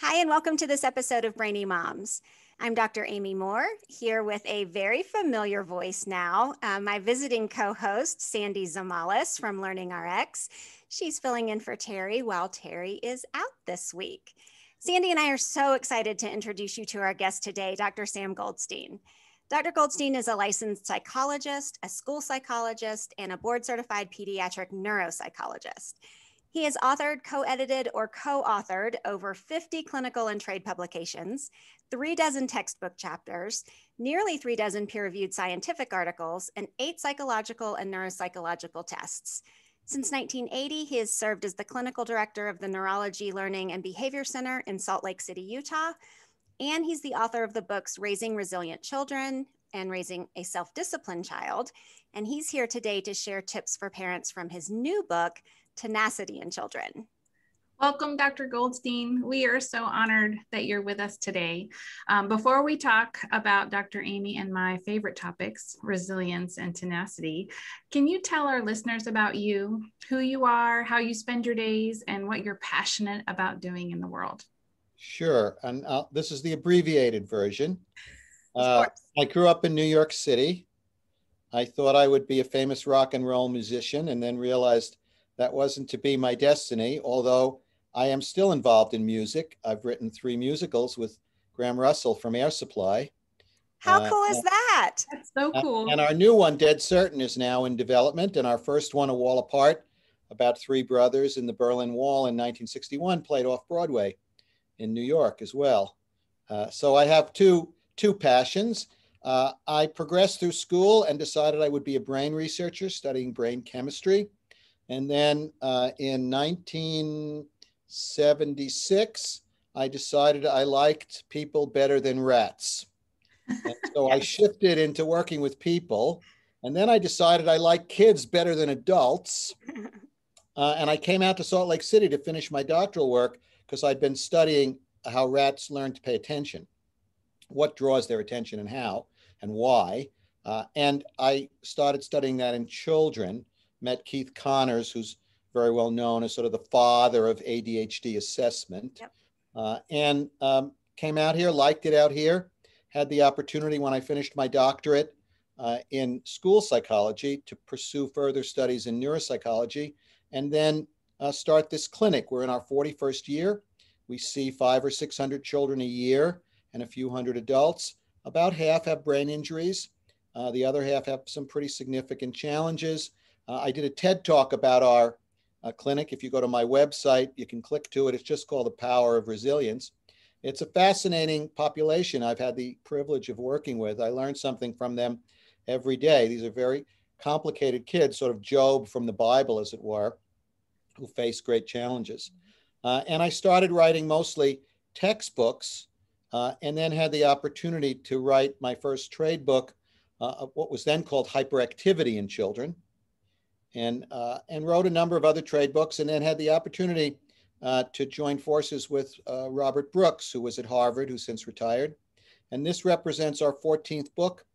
Hi, and welcome to this episode of Brainy Moms. I'm Dr. Amy Moore, here with a very familiar voice now, my visiting co-host, Sandra Zamalis from Learning RX. She's filling in for Terry while Terry is out this week. Sandy and I are so excited to introduce you to our guest today, Dr. Sam Goldstein. Dr. Goldstein is a licensed psychologist, a school psychologist, and a board-certified pediatric neuropsychologist. He has authored, co-edited, or co-authored over 50 clinical and trade publications, 36 textbook chapters, nearly 36 peer-reviewed scientific articles, and 8 psychological and neuropsychological tests. Since 1980, he has served as the clinical director of the Neurology, Learning, and Behavior Center in Salt Lake City, Utah, and he's the author of the books Raising Resilient Children and Raising a Self-Disciplined Child. And he's here today to share tips for parents from his new book, Tenacity in Children. Welcome, Dr. Goldstein. We are so honored that you're with us today. Before we talk about Dr. Amy and my favorite topics, resilience and tenacity, can you tell our listeners about you, who you are, how you spend your days, and what you're passionate about doing in the world? Sure. And this is the abbreviated version. Of course. I grew up in New York City. I thought I would be a famous rock and roll musician and then realized that wasn't to be my destiny, although I am still involved in music. I've written 3 musicals with Graham Russell from Air Supply. How cool is that? That's so cool. And our new one, Dead Certain, is now in development. And our first one, A Wall Apart, about 3 brothers in the Berlin Wall in 1961, played off Broadway in New York as well. So I have two passions. I progressed through school and decided I would be a brain researcher studying brain chemistry. And then in 1976, I decided I liked people better than rats. And so I shifted into working with people. And then I decided I liked kids better than adults. And I came out to Salt Lake City to finish my doctoral work because I'd been studying how rats learn to pay attention, what draws their attention and how and why. And I started studying that in children. Met Keith Connors, who's very well known as sort of the father of ADHD assessment. Yep. And came out here, liked it out here, had the opportunity when I finished my doctorate in school psychology to pursue further studies in neuropsychology and then start this clinic. We're in our 41st year. We see 500 or 600 children a year and a few hundred adults. About half have brain injuries. The other half have some pretty significant challenges. I did a TED talk about our clinic. If you go to my website, you can click to it. It's just called The Power of Resilience. It's a fascinating population I've had the privilege of working with. I learned something from them every day. These are very complicated kids, sort of Job from the Bible, as it were, who face great challenges. And I started writing mostly textbooks and then had the opportunity to write my first trade book, what was then called Hyperactivity in Children. And wrote a number of other trade books and then had the opportunity to join forces with Robert Brooks, who was at Harvard, who's since retired. And this represents our 14th book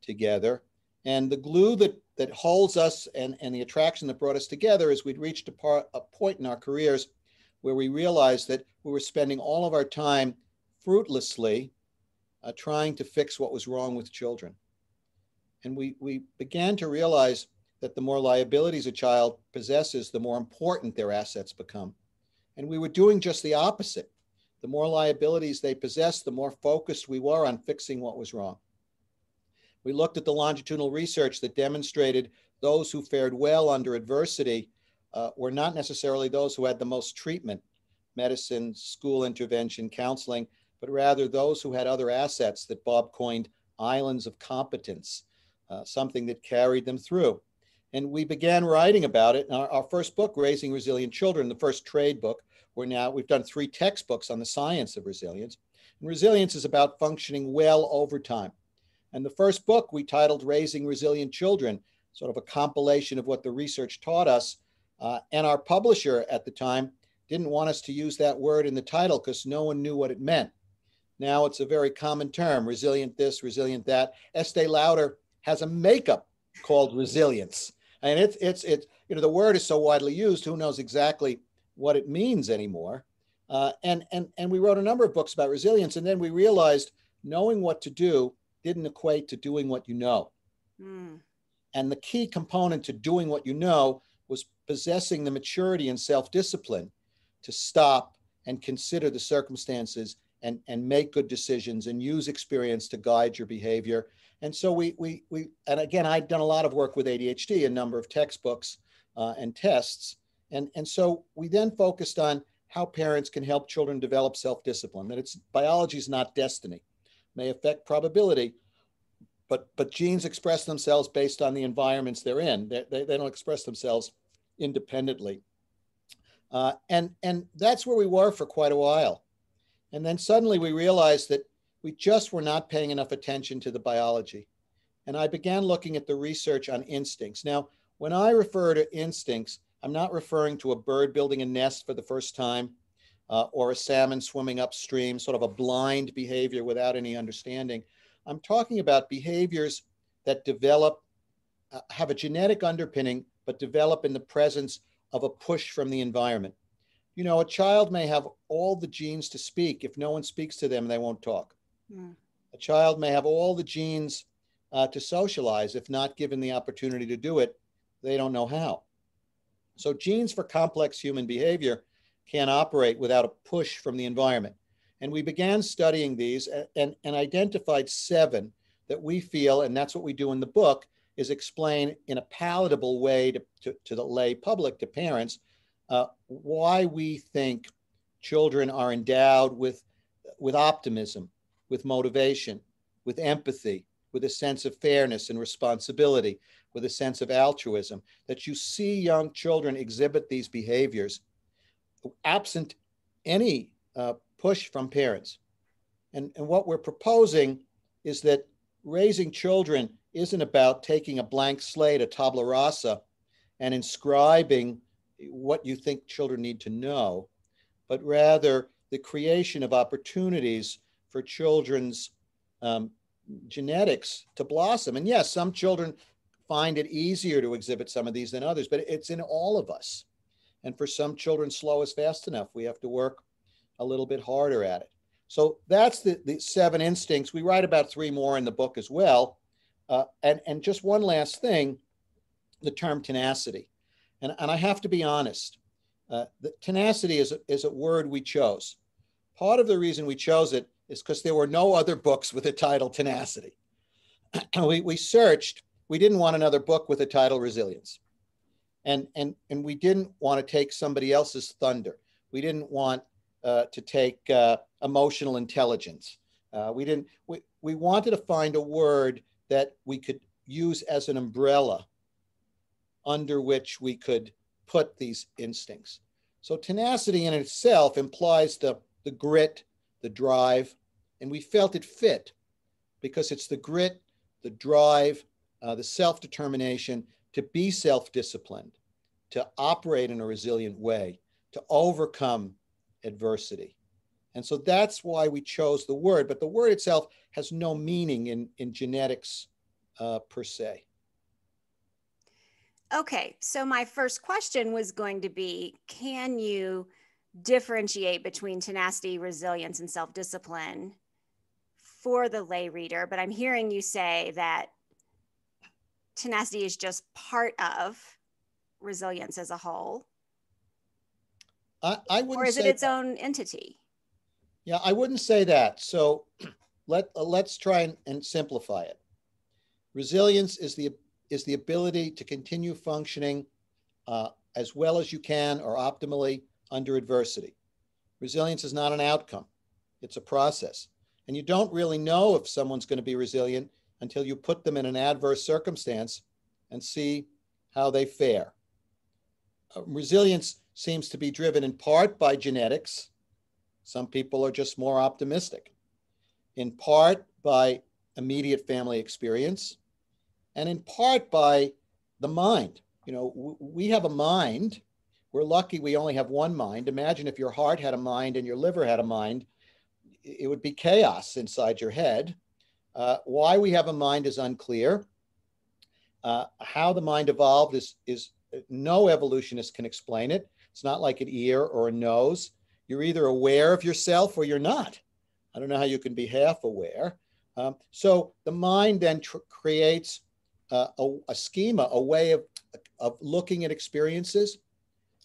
together. And the glue that holds us and the attraction that brought us together is we'd reached a point in our careers where we realized that we were spending all of our time fruitlessly trying to fix what was wrong with children. And we began to realize that the more liabilities a child possesses, the more important their assets become. And we were doing just the opposite. The more liabilities they possess, the more focused we were on fixing what was wrong. We looked at the longitudinal research that demonstrated those who fared well under adversity were not necessarily those who had the most treatment, medicine, school intervention, counseling, but rather those who had other assets that Bob coined islands of competence, something that carried them through. And we began writing about it. Our first book, Raising Resilient Children, the first trade book, we've done 3 textbooks on the science of resilience. And resilience is about functioning well over time. And the first book we titled Raising Resilient Children, sort of a compilation of what the research taught us. And our publisher at the time didn't want us to use that word in the title because no one knew what it meant. Now it's a very common term, resilient this, resilient that. Estee Lauder has a makeup called resilience. And it's the word is so widely used, who knows exactly what it means anymore. And we wrote a number of books about resilience. And then we realized knowing what to do didn't equate to doing what you know. Mm. And the key component to doing what you know was possessing the maturity and self-discipline to stop and consider the circumstances and make good decisions and use experience to guide your behavior. And so and again, I'd done a lot of work with ADHD, a number of textbooks and tests. And so we then focused on how parents can help children develop self-discipline, that biology is not destiny, may affect probability, but genes express themselves based on the environments they're in. They don't express themselves independently. And that's where we were for quite a while. And then suddenly we realized that we just were not paying enough attention to the biology. And I began looking at the research on instincts. Now, when I refer to instincts, I'm not referring to a bird building a nest for the first time or a salmon swimming upstream, sort of a blind behavior without any understanding. I'm talking about behaviors that develop, have a genetic underpinning, but develop in the presence of a push from the environment. You know, a child may have all the genes to speak. If no one speaks to them, they won't talk. Mm. A child may have all the genes to socialize. If not given the opportunity to do it, they don't know how. So genes for complex human behavior can't operate without a push from the environment. And we began studying these and identified 7 that we feel, and that's what we do in the book, is explain in a palatable way to the lay public, to parents, why we think children are endowed with optimism, with motivation, with empathy, with a sense of fairness and responsibility, with a sense of altruism, that you see young children exhibit these behaviors absent any push from parents. And what we're proposing is that raising children isn't about taking a blank slate, a tabula rasa, and inscribing what you think children need to know, but rather the creation of opportunities for children's genetics to blossom. And yes, some children find it easier to exhibit some of these than others, but it's in all of us. And for some children, slow is fast enough. We have to work a little bit harder at it. So that's the 7 instincts. We write about 3 more in the book as well. And just one last thing, the term tenacity. And I have to be honest, the tenacity is a word we chose. Part of the reason we chose it is because there were no other books with the title Tenacity. we searched, we didn't want another book with the title Resilience. And we didn't want to take somebody else's thunder. We didn't want to take emotional intelligence. We wanted to find a word that we could use as an umbrella under which we could put these instincts. So tenacity in itself implies the grit, the drive, and we felt it fit because it's the grit, the drive, the self-determination to be self-disciplined, to operate in a resilient way, to overcome adversity. And so that's why we chose the word, but the word itself has no meaning in genetics per se. Okay, so my first question was going to be, can you differentiate between tenacity, resilience, and self-discipline for the lay reader? But I'm hearing you say that tenacity is just part of resilience as a whole. I wouldn't or is say it its that. own entity? Yeah, I wouldn't say that. So let's try and simplify it. Resilience is the ability to continue functioning as well as you can or optimally under adversity. Resilience is not an outcome. It's a process. And you don't really know if someone's going to be resilient until you put them in an adverse circumstance and see how they fare. Resilience seems to be driven in part by genetics. Some people are just more optimistic. In part by immediate family experience, and in part by the mind. You know, we have a mind. We're lucky we only have one mind. Imagine if your heart had a mind and your liver had a mind, it would be chaos inside your head. Why we have a mind is unclear. How the mind evolved is no evolutionist can explain it. It's not like an ear or a nose. You're either aware of yourself or you're not. I don't know how you can be half aware. So the mind then creates a schema, a way of looking at experiences.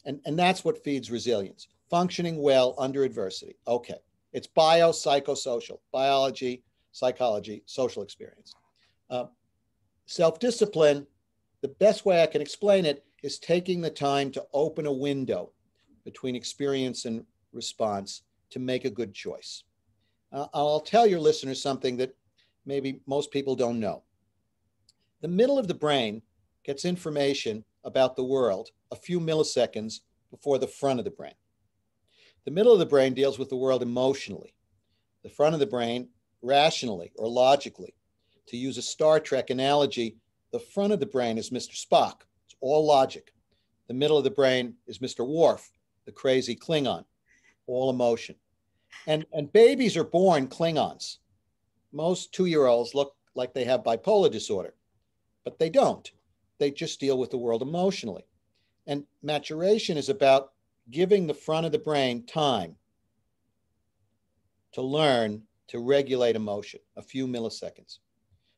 And that's what feeds resilience. Functioning well under adversity. Okay. It's biopsychosocial, biology, psychology, social experience. Self-discipline, the best way I can explain it is taking the time to open a window between experience and response to make a good choice. I'll tell your listeners something that maybe most people don't know. The middle of the brain gets information about the world a few milliseconds before the front of the brain. The middle of the brain deals with the world emotionally. The front of the brain rationally or logically. To use a Star Trek analogy, the front of the brain is Mr. Spock. It's all logic. The middle of the brain is Mr. Worf, the crazy Klingon, all emotion. And babies are born Klingons. Most 2-year-olds look like they have bipolar disorder, but they don't. They just deal with the world emotionally. And maturation is about giving the front of the brain time to learn to regulate emotion, a few milliseconds.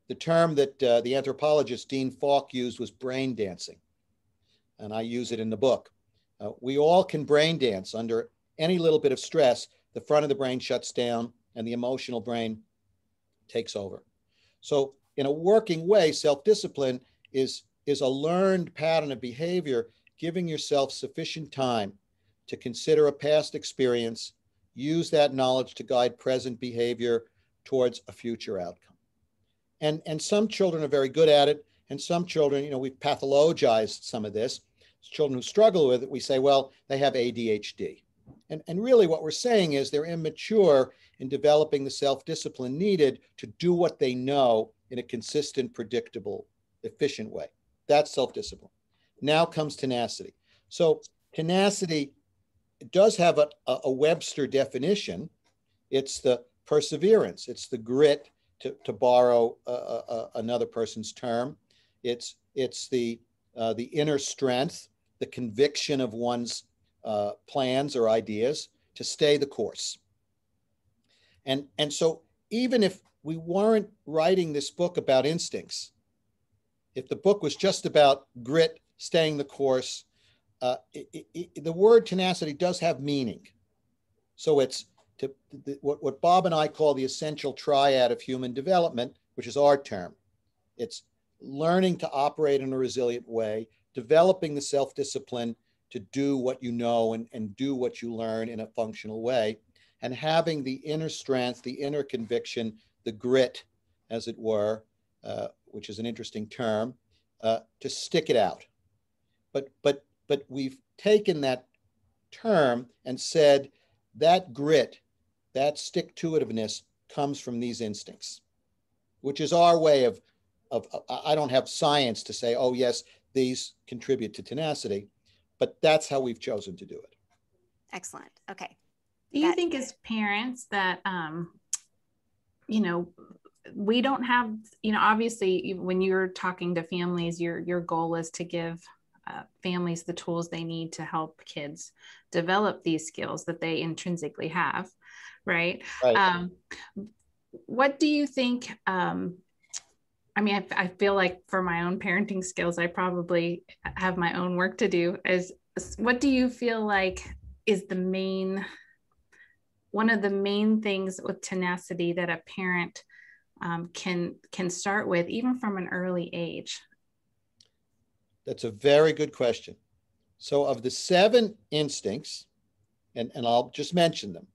The term that the anthropologist Dean Falk used was brain dancing, and I use it in the book. We all can brain dance under any little bit of stress. The front of the brain shuts down and the emotional brain takes over. So in a working way, self-discipline is a learned pattern of behavior, giving yourself sufficient time to consider a past experience, use that knowledge to guide present behavior towards a future outcome. And some children are very good at it, and some children, we've pathologized some of this. Children who struggle with it, we say, well, they have ADHD. And really what we're saying is they're immature in developing the self-discipline needed to do what they know in a consistent, predictable, efficient way. That's self-discipline. Now comes tenacity. So tenacity does have a Webster definition. It's the perseverance. It's the grit, to borrow another person's term. It's the inner strength, the conviction of one's plans or ideas to stay the course. And so even if we weren't writing this book about instincts, if the book was just about grit, staying the course, the word tenacity does have meaning. So it's what Bob and I call the essential triad of human development, which is our term. It's learning to operate in a resilient way, developing the self-discipline to do what you know and do what you learn in a functional way, and having the inner strength, the inner conviction, the grit, as it were, which is an interesting term, to stick it out. But we've taken that term and said that grit, that stick-to-itiveness comes from these instincts, which is our way of I don't have science to say, oh, yes, these contribute to tenacity, but that's how we've chosen to do it. Excellent. Okay. Do you think as parents that, we don't have, obviously when you're talking to families, your goal is to give families the tools they need to help kids develop these skills that they intrinsically have, right? Right. What do you think? I feel like for my own parenting skills, I probably have my own work to do. What do you feel like is one of the main things with tenacity that a parent can start with, even from an early age? That's a very good question. So of the 7 instincts, and I'll just mention them,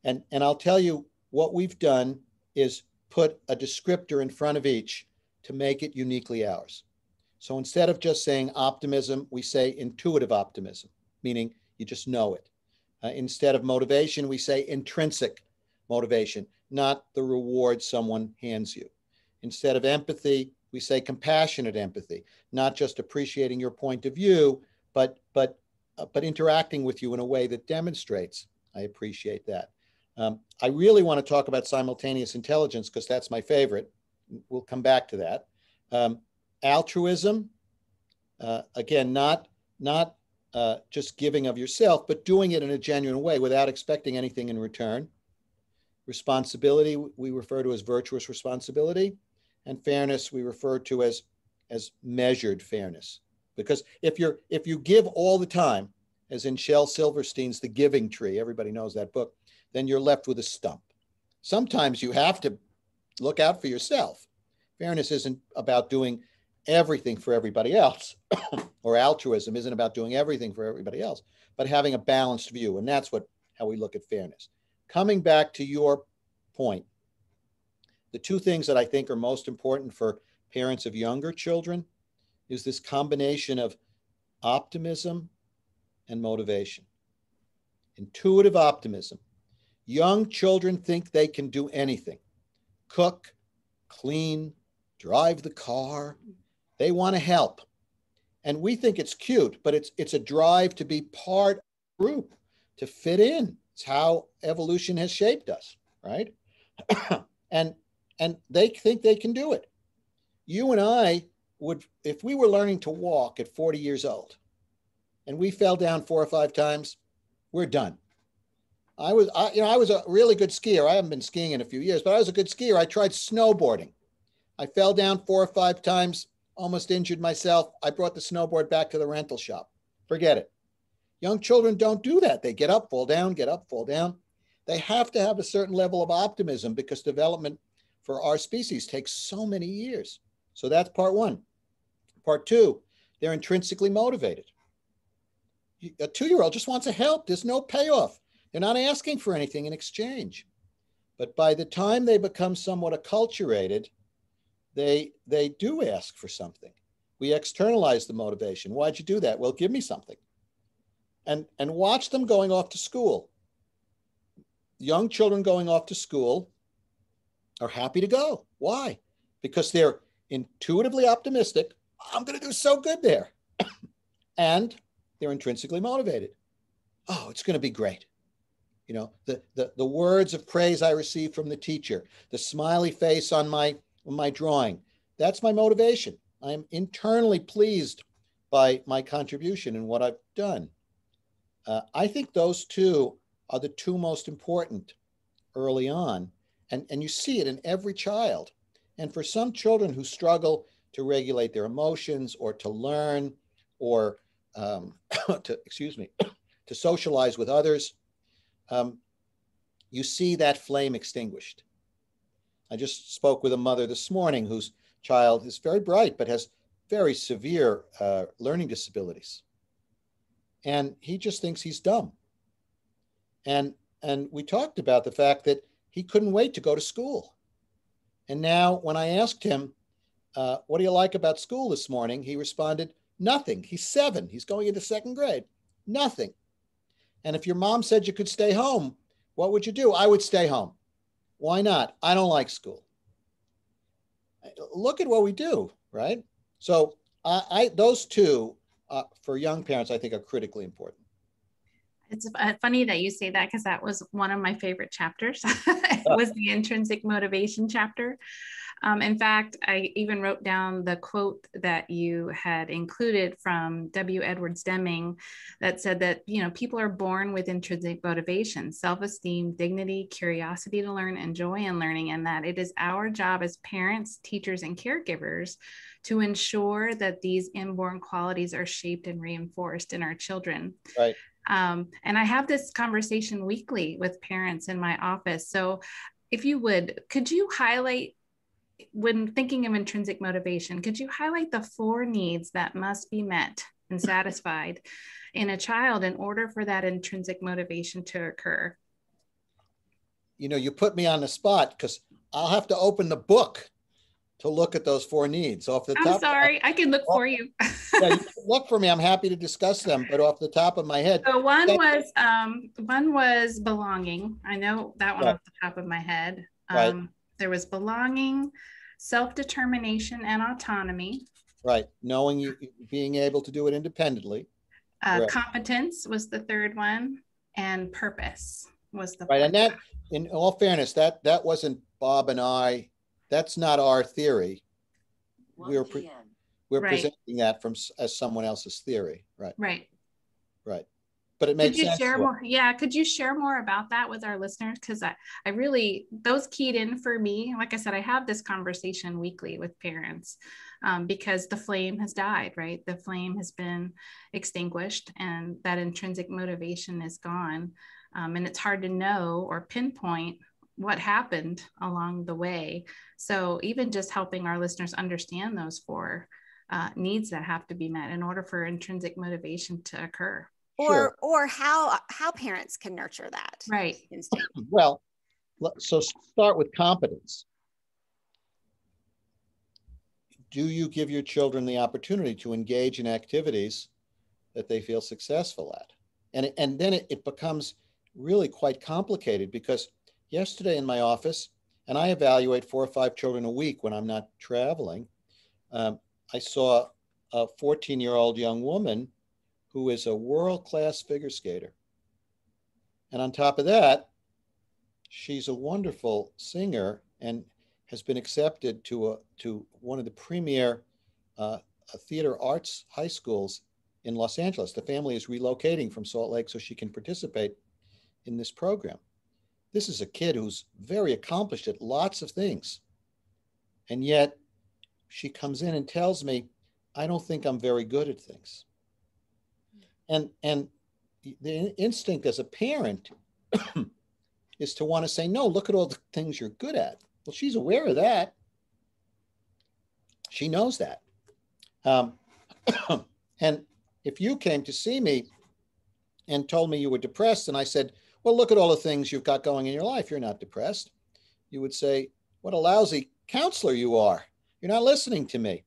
and I'll tell you what we've done is put a descriptor in front of each to make it uniquely ours. So instead of just saying optimism, we say intuitive optimism, meaning you just know it. Instead of motivation, we say intrinsic motivation, not the reward someone hands you. Instead of empathy, we say compassionate empathy, not just appreciating your point of view, but interacting with you in a way that demonstrates I appreciate that. I really want to talk about simultaneous intelligence because that's my favorite. We'll come back to that. Altruism, again, not just giving of yourself, but doing it in a genuine way without expecting anything in return. Responsibility, we refer to as virtuous responsibility, and fairness we refer to as measured fairness. Because if you give all the time, as in Shel Silverstein's The Giving Tree, everybody knows that book, then you're left with a stump. Sometimes you have to look out for yourself. Fairness isn't about doing everything for everybody else, or altruism isn't about doing everything for everybody else, but having a balanced view. And that's how we look at fairness. Coming back to your point, the two things that I think are most important for parents of younger children is this combination of optimism and motivation. Intuitive optimism. Young children think they can do anything. Cook, clean, drive the car. They want to help. And we think it's cute, but it's a drive to be part of a group, to fit in. It's how evolution has shaped us, right? and they think they can do it. You and I would, if we were learning to walk at 40 years old and we fell down 4 or 5 times, we're done. I was a really good skier. I haven't been skiing in a few years, but I was a good skier. I tried snowboarding. I fell down 4 or 5 times, almost injured myself. I brought the snowboard back to the rental shop. Forget it. Young children don't do that. They get up, fall down, get up, fall down. They have to have a certain level of optimism because development for our species takes so many years. So that's part one. Part two, they're intrinsically motivated. A 2-year-old just wants to help. There's no payoff. They're not asking for anything in exchange. But by the time they become somewhat acculturated, they do ask for something. We externalize the motivation. Why'd you do that? Well, give me something. And watch them going off to school. Young children going off to school are happy to go. Why? Because they're intuitively optimistic. I'm going to do so good there. And they're intrinsically motivated. Oh, it's going to be great. You know, the words of praise I receive from the teacher, the smiley face on my drawing, that's my motivation. I'm internally pleased by my contribution and what I've done. I think those two are the two most important early on. And you see it in every child. And for some children who struggle to regulate their emotions or to learn or to socialize with others, you see that flame extinguished. I just spoke with a mother this morning whose child is very bright, but has very severe learning disabilities. And he just thinks he's dumb. And we talked about the fact that he couldn't wait to go to school. And now when I asked him, what do you like about school this morning? He responded, nothing. He's 7. He's going into 2nd grade. Nothing. And if your mom said you could stay home, what would you do? I would stay home. Why not? I don't like school. Look at what we do, right? So those two, for young parents, I think are critically important. It's funny that you say that because that was one of my favorite chapters. It was the Intrinsic Motivation chapter. In fact, I even wrote down the quote that you had included from W. Edwards Deming that said that, you know, people are born with intrinsic motivation, self-esteem, dignity, curiosity to learn, and joy in learning, and that it is our job as parents, teachers, and caregivers to ensure that these inborn qualities are shaped and reinforced in our children. Right. And I have this conversation weekly with parents in my office. So if you would, could you highlight, when thinking of intrinsic motivation, could you highlight the 4 needs that must be met and satisfied in a child in order for that intrinsic motivation to occur? You know, you put me on the spot because I'll have to open the book to look at those 4 needs. Off the top, I'm sorry, I can look for you. Yeah, you can look for me. I'm happy to discuss them, but off the top of my head. So one was belonging. I know that one off the top of my head. Right. There was belonging, self-determination, and autonomy. Right. Knowing you, being able to do it independently. Competence was the 3rd one, and purpose was the 4th. Right. And that, in all fairness, that wasn't Bob and I. That's not our theory. We're presenting that as someone else's theory. Right. Right. Right. But it Could made you sense share to him. more? Yeah, could you share more about that with our listeners? Because I really, those keyed in for me. Like I said, I have this conversation weekly with parents because the flame has died, right? The flame has been extinguished and that intrinsic motivation is gone. And it's hard to know or pinpoint what happened along the way. So even just helping our listeners understand those four needs that have to be met in order for intrinsic motivation to occur. Sure. Or how parents can nurture that Right. instinct. Well, so start with competence. Do you give your children the opportunity to engage in activities that they feel successful at? And then it becomes really quite complicated, because yesterday in my office, and I evaluate 4 or 5 children a week when I'm not traveling, I saw a 14-year-old young woman who is a world-class figure skater. And on top of that, she's a wonderful singer and has been accepted to one of the premier theater arts high schools in Los Angeles. The family is relocating from Salt Lake so she can participate in this program. This is a kid who's very accomplished at lots of things. And yet she comes in and tells me, I don't think I'm very good at things. And the instinct as a parent is to want to say, no, look at all the things you're good at. Well, she's aware of that. She knows that. And if you came to see me and told me you were depressed, and I said, well, look at all the things you've got going in your life, you're not depressed, you would say, what a lousy counselor you are. You're not listening to me.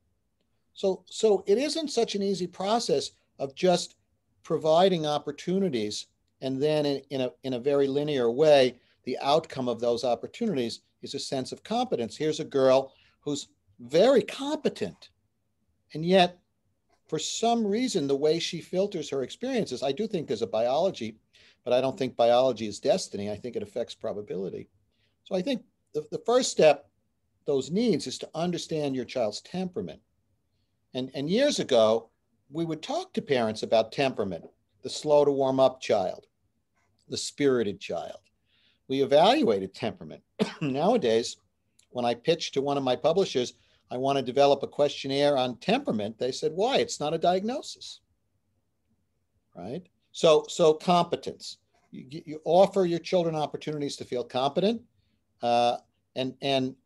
So it isn't such an easy process of just providing opportunities, and then in a very linear way, the outcome of those opportunities is a sense of competence. Here's a girl who's very competent, and yet for some reason, the way she filters her experiences, I do think there's a biology, but I don't think biology is destiny. I think it affects probability. So I think the first step, those needs, is to understand your child's temperament. And years ago, we would talk to parents about temperament, the slow to warm up child, the spirited child. We evaluated temperament. Nowadays, when I pitch to one of my publishers, I want to develop a questionnaire on temperament, they said, why? It's not a diagnosis, right? So competence. You offer your children opportunities to feel competent. And in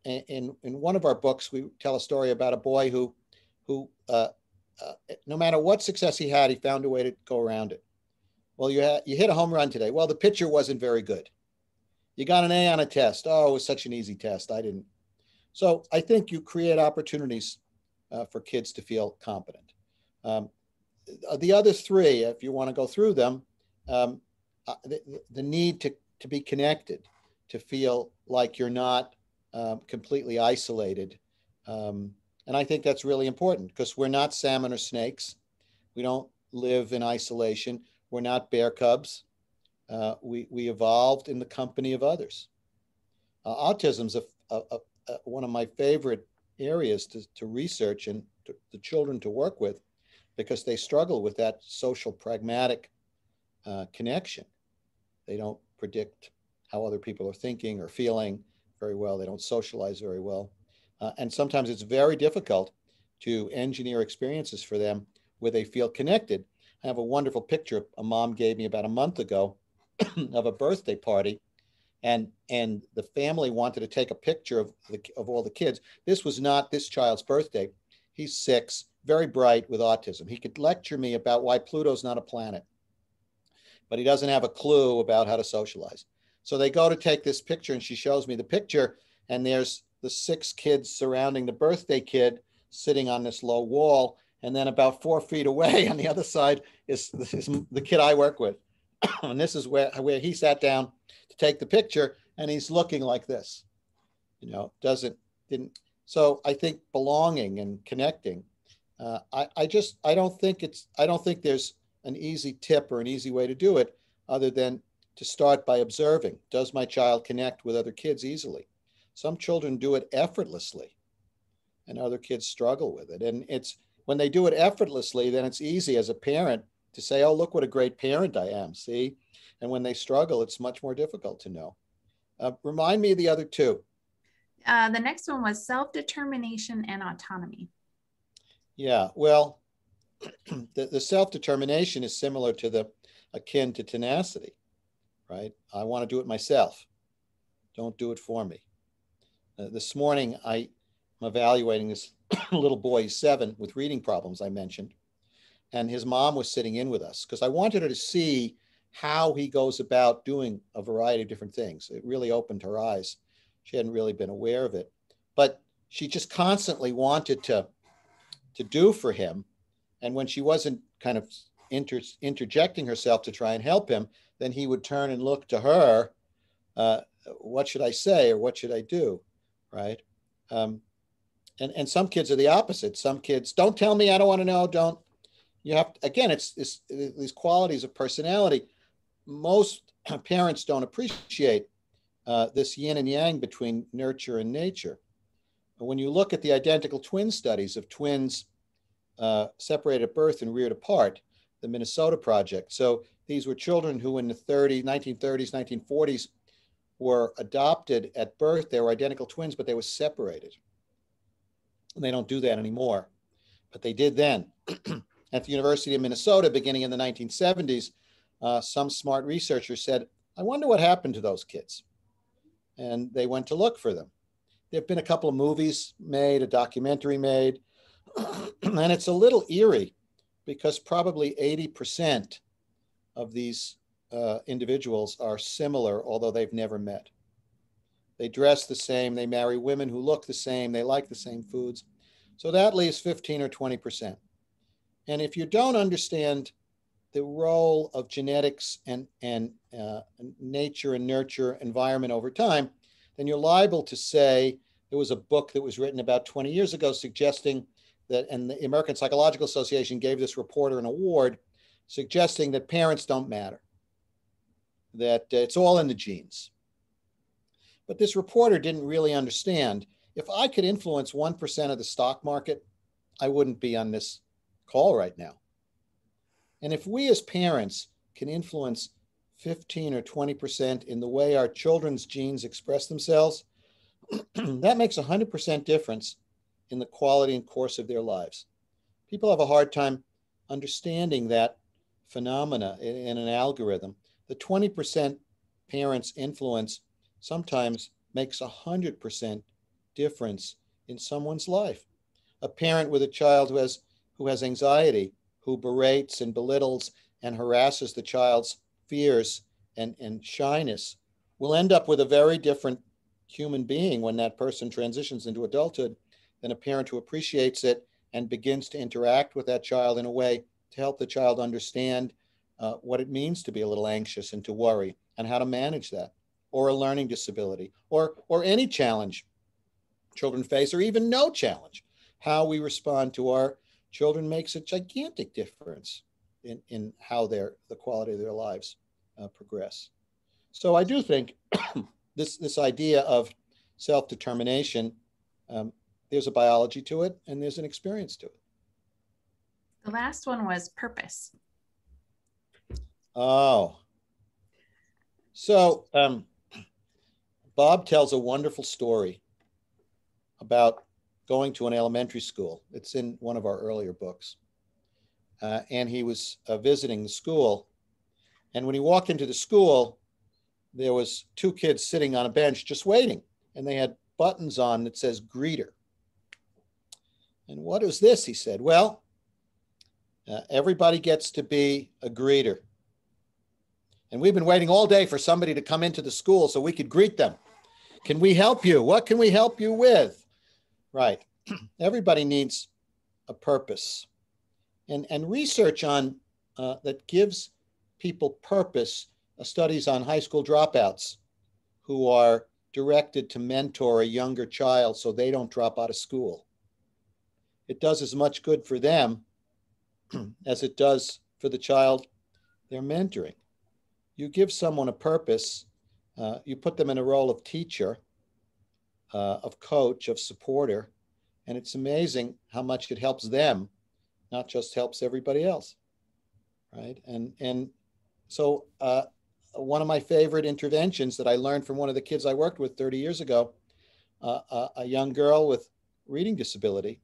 one of our books, we tell a story about a boy who no matter what success he had, he found a way to go around it. Well, you hit a home run today. Well, the pitcher wasn't very good. You got an A on a test. Oh, it was such an easy test. I didn't. So I think you create opportunities for kids to feel competent. The other three, if you want to go through them, the need to be connected, to feel like you're not completely isolated. And I think that's really important, because we're not salmon or snakes. We don't live in isolation. We're not bear cubs. We evolved in the company of others. Autism's one of my favorite areas to research and the children to work with, because they struggle with that social pragmatic connection. They don't predict how other people are thinking or feeling very well. They don't socialize very well. And sometimes it's very difficult to engineer experiences for them where they feel connected. I have a wonderful picture a mom gave me about a month ago of a birthday party. And the family wanted to take a picture of all the kids. This was not this child's birthday. He's 6, very bright, with autism. He could lecture me about why Pluto's not a planet, but he doesn't have a clue about how to socialize. So they go to take this picture, and she shows me the picture, and there's the 6 kids surrounding the birthday kid sitting on this low wall. And then about 4 feet away on the other side is the kid I work with. And this is where he sat down to take the picture, and he's looking like this, didn't. So I think belonging and connecting. I don't think there's an easy tip or an easy way to do it, other than to start by observing. Does my child connect with other kids easily? Some children do it effortlessly, and other kids struggle with it. And it's when they do it effortlessly, then it's easy as a parent to say, oh, look what a great parent I am, see? And when they struggle, it's much more difficult to know. Remind me of the other two. The next one was self-determination and autonomy. Yeah, well, the self-determination is similar to akin to tenacity, right? I want to do it myself. Don't do it for me. This morning, I'm evaluating this little boy, 7, with reading problems I mentioned. And his mom was sitting in with us because I wanted her to see how he goes about doing a variety of different things. It really opened her eyes. She hadn't really been aware of it. But she just constantly wanted to do for him. And when she wasn't kind of interjecting herself to try and help him, then he would turn and look to her. What should I say, or what should I do, right? And some kids are the opposite. Some kids, don't tell me, I don't want to know, don't. You have to, again, it's these qualities of personality. Most parents don't appreciate this yin and yang between nurture and nature. But when you look at the identical twin studies of twins separated at birth and reared apart, the Minnesota Project. So these were children who in the 1930s, 1940s were adopted at birth. They were identical twins, but they were separated. And they don't do that anymore, but they did then. At the University of Minnesota, beginning in the 1970s, some smart researchers said, I wonder what happened to those kids. And they went to look for them. There have been a couple of movies made, a documentary made, and it's a little eerie because probably 80% of these individuals are similar, although they've never met. They dress the same, they marry women who look the same, they like the same foods. So that leaves 15 or 20%. And if you don't understand the role of genetics and nature and nurture environment over time, then you're liable to say, there was a book that was written about 20 years ago suggesting that, and the American Psychological Association gave this reporter an award, suggesting that parents don't matter, that it's all in the genes. But this reporter didn't really understand, if I could influence 1% of the stock market, I wouldn't be on this call right now. And if we as parents can influence 15 or 20% in the way our children's genes express themselves, that makes 100% difference in the quality and course of their lives. People have a hard time understanding that phenomena in an algorithm. The 20% parents' influence sometimes makes 100% difference in someone's life. A parent with a child who has anxiety, who berates and belittles and harasses the child's fears and shyness, will end up with a very different human being when that person transitions into adulthood than a parent who appreciates it and begins to interact with that child in a way to help the child understand what it means to be a little anxious and to worry and how to manage that, or a learning disability, or any challenge children face, or even no challenge. How we respond to our children makes a gigantic difference in how the quality of their lives progress. So I do think this idea of self-determination, there's a biology to it and there's an experience to it. The last one was purpose. Oh, so Bob tells a wonderful story about going to an elementary school. It's in one of our earlier books. And he was visiting the school. And when he walked into the school, there was 2 kids sitting on a bench just waiting. And they had buttons on that says greeter. And what is this? He said, well, everybody gets to be a greeter. And we've been waiting all day for somebody to come into the school so we could greet them. Can we help you? What can we help you with? Right. Everybody needs a purpose. And research on that gives people purpose, studies on high school dropouts who are directed to mentor a younger child so they don't drop out of school. It does as much good for them as it does for the child they're mentoring. You give someone a purpose, you put them in a role of teacher, of coach, of supporter, and it's amazing how much it helps them, not just helps everybody else. right? And so one of my favorite interventions that I learned from one of the kids I worked with 30 years ago, a young girl with reading disability.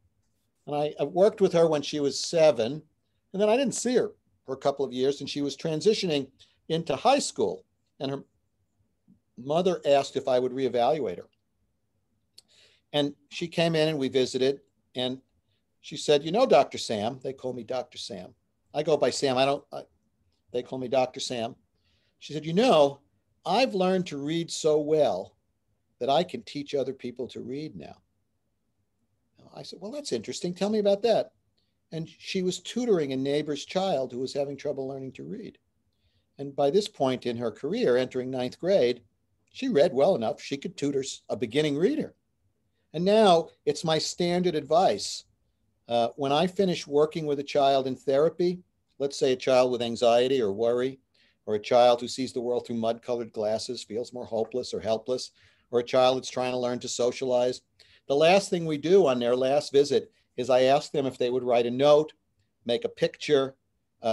And I worked with her when she was 7, and then I didn't see her for a couple of years, and she was transitioning into high school, and her mother asked if I would reevaluate her. And she came in and we visited, and she said, you know, Dr. Sam, they call me Dr. Sam. I go by Sam. They call me Dr. Sam. She said, you know, I've learned to read so well that I can teach other people to read now. I said, well, that's interesting. Tell me about that. And she was tutoring a neighbor's child who was having trouble learning to read. And by this point in her career, entering 9th grade, she read well enough. She could tutor a beginning reader. And now it's my standard advice. When I finish working with a child in therapy, let's say a child with anxiety or worry, or a child who sees the world through mud-colored glasses, feels more hopeless or helpless, or a child that's trying to learn to socialize, the last thing we do on their last visit is I ask them if they would write a note, make a picture,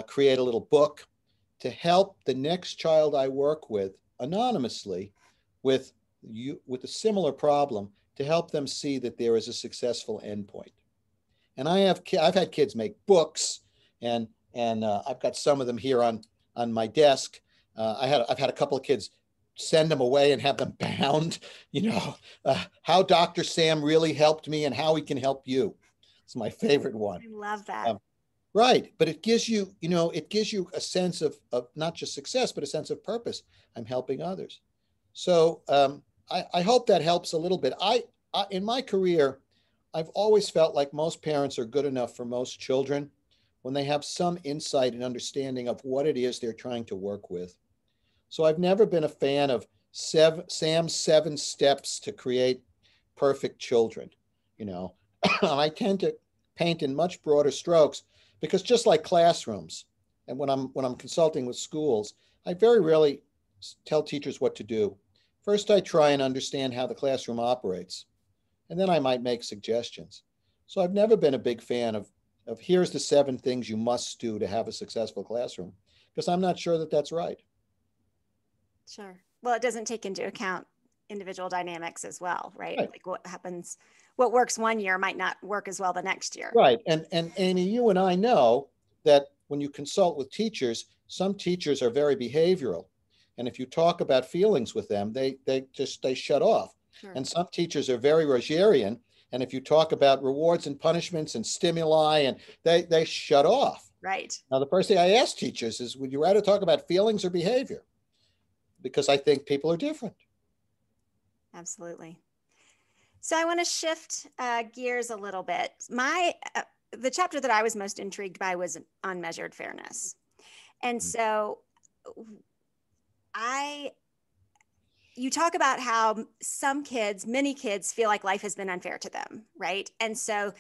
create a little book to help the next child I work with anonymously with a similar problem, to help them see that there is a successful endpoint. And I've had kids make books, and I've got some of them here on my desk. I've had a couple of kids send them away and have them bound, how Dr. Sam really helped me and how he can help you. It's my favorite one. I love that. Right. But it gives you, it gives you a sense of not just success, but a sense of purpose. I'm helping others. So I hope that helps a little bit. In my career, I've always felt like most parents are good enough for most children when they have some insight and understanding of what it is they're trying to work with. So I've never been a fan of Sam's 7 steps to create perfect children. I tend to paint in much broader strokes, because just like classrooms, and when I'm consulting with schools, I very rarely tell teachers what to do. First, I try and understand how the classroom operates, and then I might make suggestions. So I've never been a big fan of here's the 7 things you must do to have a successful classroom, because I'm not sure that that's right. Sure. Well, it doesn't take into account individual dynamics as well, right? Like what works one year might not work as well the next year. Right. And Amy, you and I know that when you consult with teachers, some teachers are very behavioral. And if you talk about feelings with them, they shut off. Sure. And some teachers are very Rogerian. And if you talk about rewards and punishments and stimuli, and they shut off. Right. Now, the first thing I ask teachers is, would you rather talk about feelings or behavior? Because I think people are different. Absolutely. So I want to shift gears a little bit. The chapter that I was most intrigued by was unmeasured fairness. And so you talk about how many kids feel like life has been unfair to them, right? And so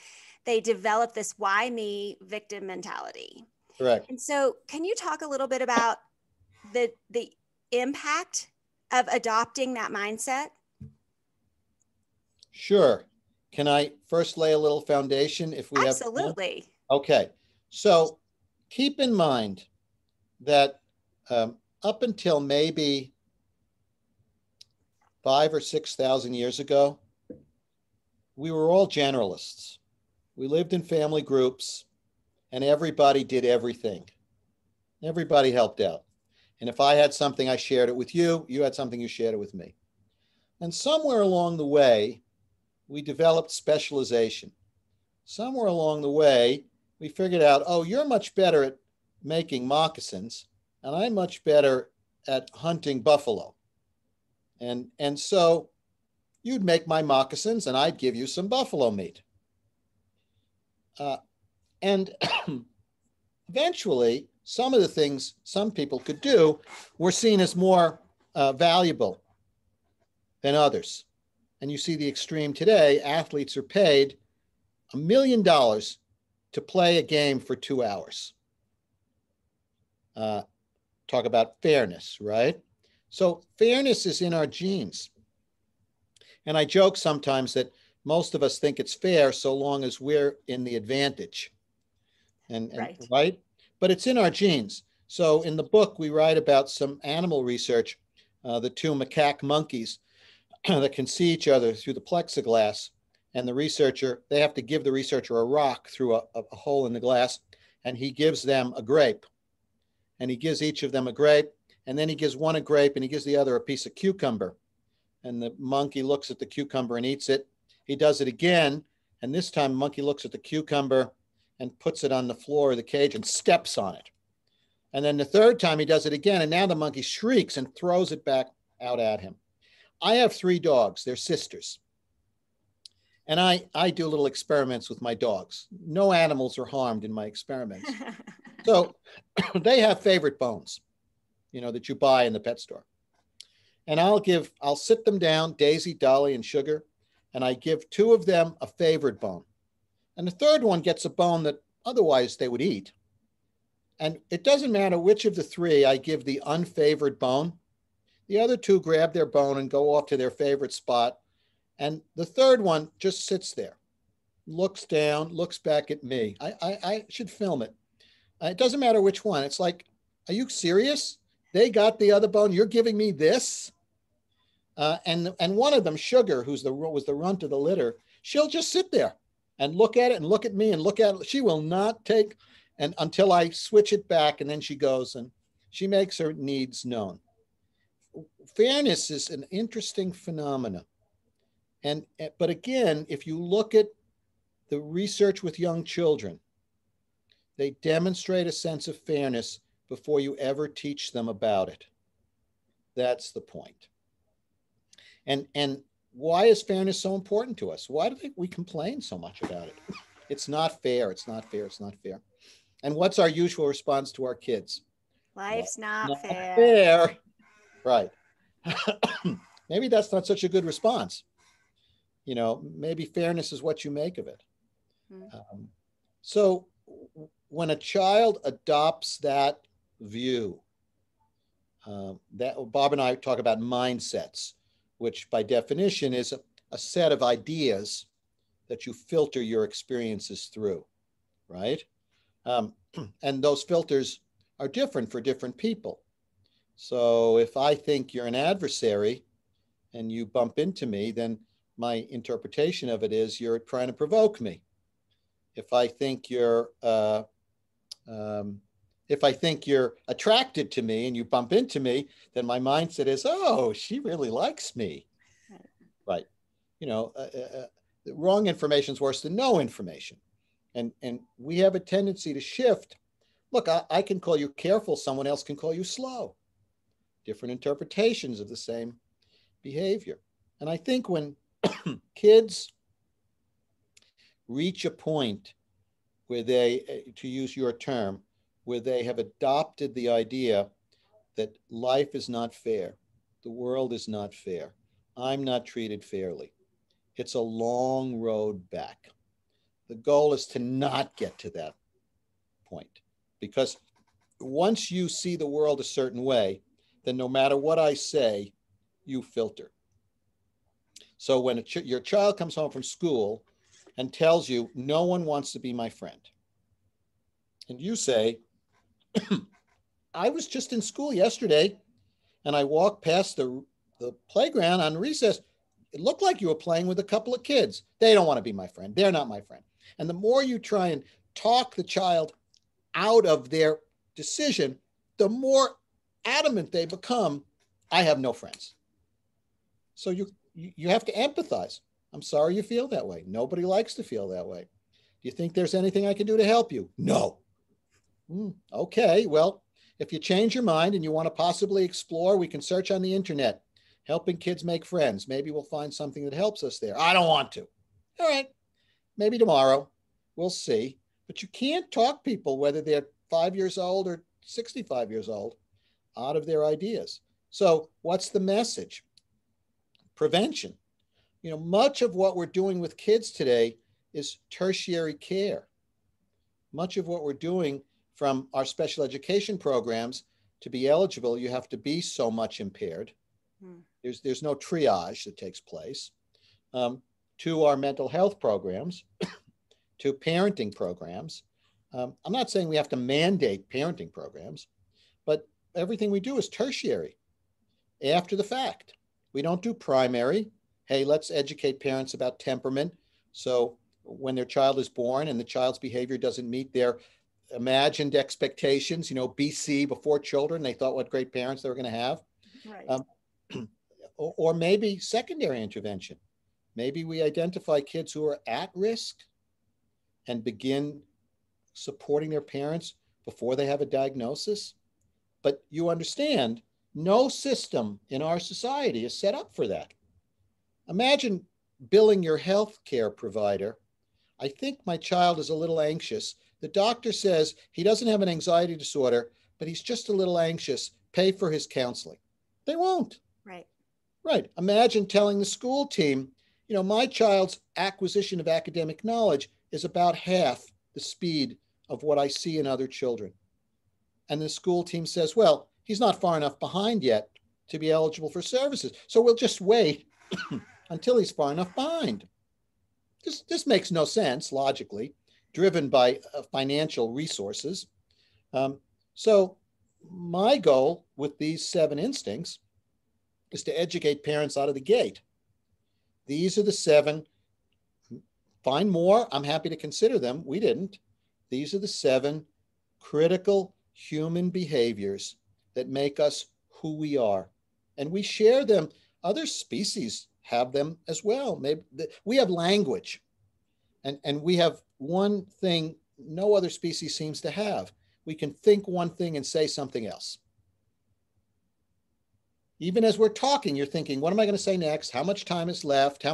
they develop this why me victim mentality. Correct. And so can you talk a little bit about the impact of adopting that mindset? Sure. Can I first lay a little foundation if we have? Absolutely. Okay. So keep in mind that up until maybe 5,000 or 6,000 years ago, we were all generalists. We lived in family groups, and everybody did everything. Everybody helped out. And if I had something, I shared it with you. You had something, you shared it with me. And somewhere along the way, we developed specialization. Somewhere along the way, we figured out, oh, you're much better at making moccasins, and I'm much better at hunting buffalo. And so you'd make my moccasins, and I'd give you some buffalo meat. And eventually, some of the things some people could do were seen as more valuable than others. And you see the extreme today. Athletes are paid $1 million to play a game for 2 hours. Talk about fairness, right? So fairness is in our genes. And I joke sometimes that most of us think it's fair so long as we're in the advantage. And right? but it's in our genes. So in the book, we write about some animal research, the two macaque monkeys that can see each other through the plexiglass. And the researcher, they have to give the researcher a rock through a hole in the glass, and he gives them a grape. And he gives each of them a grape, and then he gives one a grape, and he gives the other a piece of cucumber. And the monkey looks at the cucumber and eats it. He does it again, and this time the monkey looks at the cucumber and puts it on the floor of the cage and steps on it. And then the third time he does it again, and now the monkey shrieks and throws it back out at him. I have 3 dogs. They're sisters. And I do little experiments with my dogs. No animals are harmed in my experiments. So they have favorite bones, that you buy in the pet store. And I'll sit them down, Daisy, Dolly, and Sugar, and I give 2 of them a favorite bone. And the third one gets a bone that otherwise they would eat. And it doesn't matter which of the 3 I give the unfavored bone. The other 2 grab their bone and go off to their favorite spot. And the third one just sits there, looks down, looks back at me. I should film it. It doesn't matter which one. It's like, are you serious? They got the other bone. You're giving me this? And one of them, Sugar, was the runt of the litter, she'll just sit there and look at it and look at me and look at it. She will not take, and until I switch it back, and then she goes and she makes her needs known. Fairness is an interesting phenomenon. But again, if you look at the research with young children, they demonstrate a sense of fairness before you ever teach them about it. That's the point. And why is fairness so important to us? Why do we complain so much about it? It's not fair. It's not fair. It's not fair. And what's our usual response to our kids? Life's not fair. Fair. Right. Maybe that's not such a good response. Maybe fairness is what you make of it. So when a child adopts that view, that Bob and I talk about mindsets, which by definition is a set of ideas that you filter your experiences through, right? And those filters are different for different people. So if I think you're an adversary and you bump into me, then my interpretation of it is you're trying to provoke me. If I think you're attracted to me and you bump into me, then my mindset is, oh, she really likes me. Right. Wrong information is worse than no information. And we have a tendency to shift. Look, I can call you careful. Someone else can call you slow. Different interpretations of the same behavior. And I think when kids reach a point where they, to use your term, where they have adopted the idea that life is not fair, the world is not fair, I'm not treated fairly. It's a long road back. The goal is to not get to that point, because once you see the world a certain way, then no matter what I say, you filter. So when your child comes home from school and tells you, no one wants to be my friend, and you say, I was just in school yesterday and I walked past the playground on recess. It looked like you were playing with a couple of kids. They don't want to be my friend. They're not my friend. And the more you try and talk the child out of their decision, the more adamant they become, I have no friends. So you have to empathize. I'm sorry you feel that way. Nobody likes to feel that way. Do you think there's anything I can do to help you? No. Okay, well, if you change your mind and you want to possibly explore, we can search on the internet, helping kids make friends. Maybe we'll find something that helps us there. I don't want to. All right, maybe tomorrow. We'll see. But you can't talk people, whether they're 5 years old or 65 years old, out of their ideas. So what's the message? Prevention. Much of what we're doing with kids today is tertiary care. Much of what we're doing from our special education programs, to be eligible, you have to be so much impaired. There's no triage that takes place. To our mental health programs, to parenting programs, I'm not saying we have to mandate parenting programs, but everything we do is tertiary, after the fact. We don't do primary. Hey, let's educate parents about temperament. So when their child is born and the child's behavior doesn't meet their imagined expectations, BC, before children, they thought what great parents they were going to have. Right. Or maybe secondary intervention. Maybe we identify kids who are at risk and begin supporting their parents before they have a diagnosis. But you understand, no system in our society is set up for that. Imagine billing your health care provider. I think my child is a little anxious. The doctor says he doesn't have an anxiety disorder, but he's just a little anxious. Pay for his counseling. They won't. Right. Right. Imagine telling the school team, my child's acquisition of academic knowledge is about half the speed of what I see in other children. And the school team says, well, he's not far enough behind yet to be eligible for services. So we'll just wait until he's far enough behind. This makes no sense logically, driven by financial resources. So my goal with these 7 instincts is to educate parents out of the gate. These are the 7. Find more, I'm happy to consider them. We didn't. These are the 7 critical human behaviors that make us who we are. And we share them. Other species have them as well. Maybe we have language. And we have one thing no other species seems to have. We can think one thing and say something else. Even as we're talking, you're thinking, what am I going to say next? How much time is left?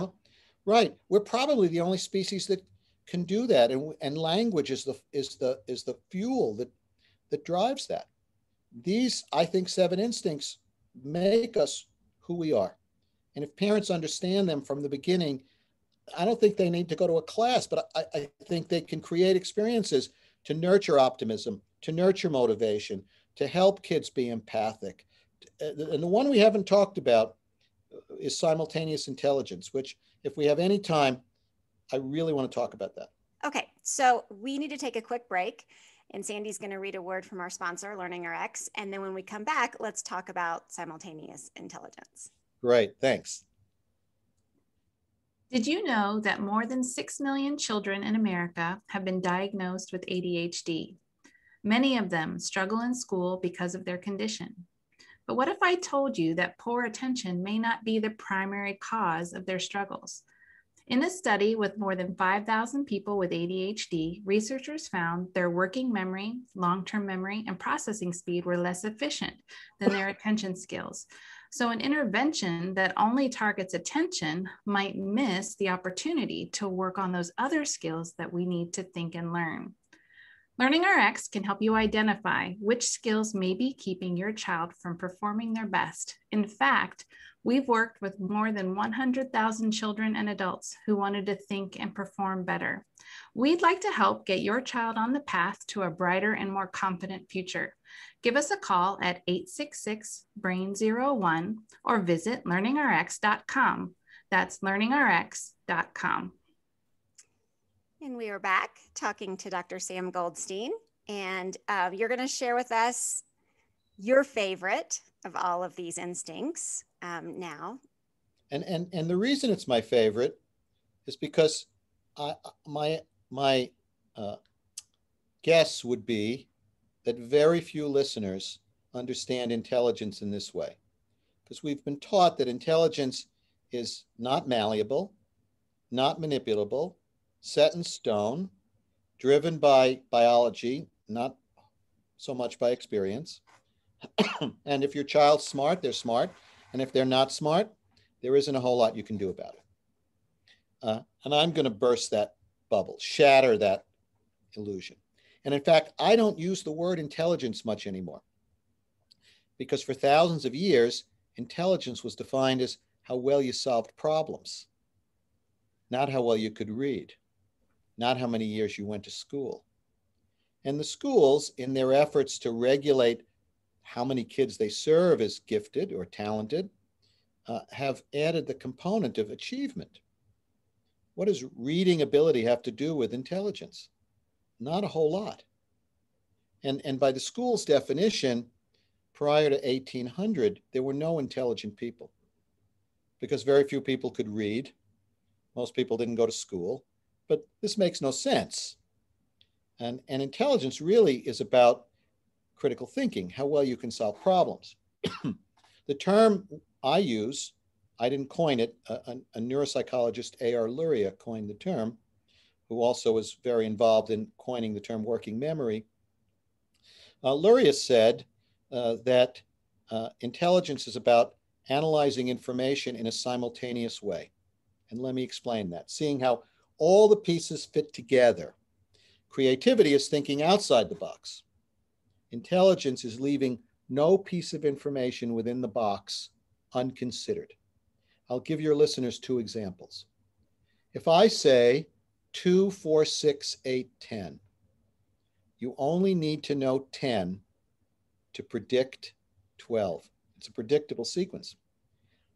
Right. We're probably the only species that can do that. And language is the fuel that drives that. These, I think, 7 instincts make us who we are. And if parents understand them from the beginning, I don't think they need to go to a class, but I think they can create experiences to nurture optimism, to nurture motivation, to help kids be empathic. And the one we haven't talked about is simultaneous intelligence, which if we have any time, I really want to talk about that. Okay, so we need to take a quick break, and Sandy's going to read a word from our sponsor, LearningRx. And then when we come back, let's talk about simultaneous intelligence. Great, thanks. Did you know that more than 6 million children in America have been diagnosed with ADHD? Many of them struggle in school because of their condition. But what if I told you that poor attention may not be the primary cause of their struggles? In a study with more than 5,000 people with ADHD, researchers found their working memory, long-term memory, and processing speed were less efficient than their attention skills. So an intervention that only targets attention might miss the opportunity to work on those other skills that we need to think and learn. LearningRx can help you identify which skills may be keeping your child from performing their best. In fact, we've worked with more than 100,000 children and adults who wanted to think and perform better. We'd like to help get your child on the path to a brighter and more confident future. Give us a call at 866-BRAIN-01 or visit learningrx.com. That's learningrx.com. And we are back talking to Dr. Sam Goldstein, and you're going to share with us your favorite of all of these instincts now. And the reason it's my favorite is because my guess would be that very few listeners understand intelligence in this way, because we've been taught that intelligence is not malleable, not manipulable, set in stone, driven by biology, not so much by experience. And if your child's smart, they're smart. And if they're not smart, there isn't a whole lot you can do about it. And I'm going to burst that bubble, shatter that illusion. And in fact, I don't use the word intelligence much anymore, because for thousands of years, intelligence was defined as how well you solved problems, not how well you could read, not how many years you went to school. And the schools, in their efforts to regulate how many kids they serve as gifted or talented, have added the component of achievement. What does reading ability have to do with intelligence? Not a whole lot. And by the school's definition, prior to 1800, there were no intelligent people because very few people could read. Most people didn't go to school, but this makes no sense. And intelligence really is about critical thinking, how well you can solve problems. The term I use, I didn't coin it, a neuropsychologist, A.R. Luria, coined the term, who also was very involved in coining the term working memory. Luria said that intelligence is about analyzing information in a simultaneous way. And let me explain that. Seeing how all the pieces fit together. Creativity is thinking outside the box. Intelligence is leaving no piece of information within the box unconsidered. I'll give your listeners two examples. If I say 2, 4, 6, 8, 10, you only need to know 10 to predict 12. It's a predictable sequence.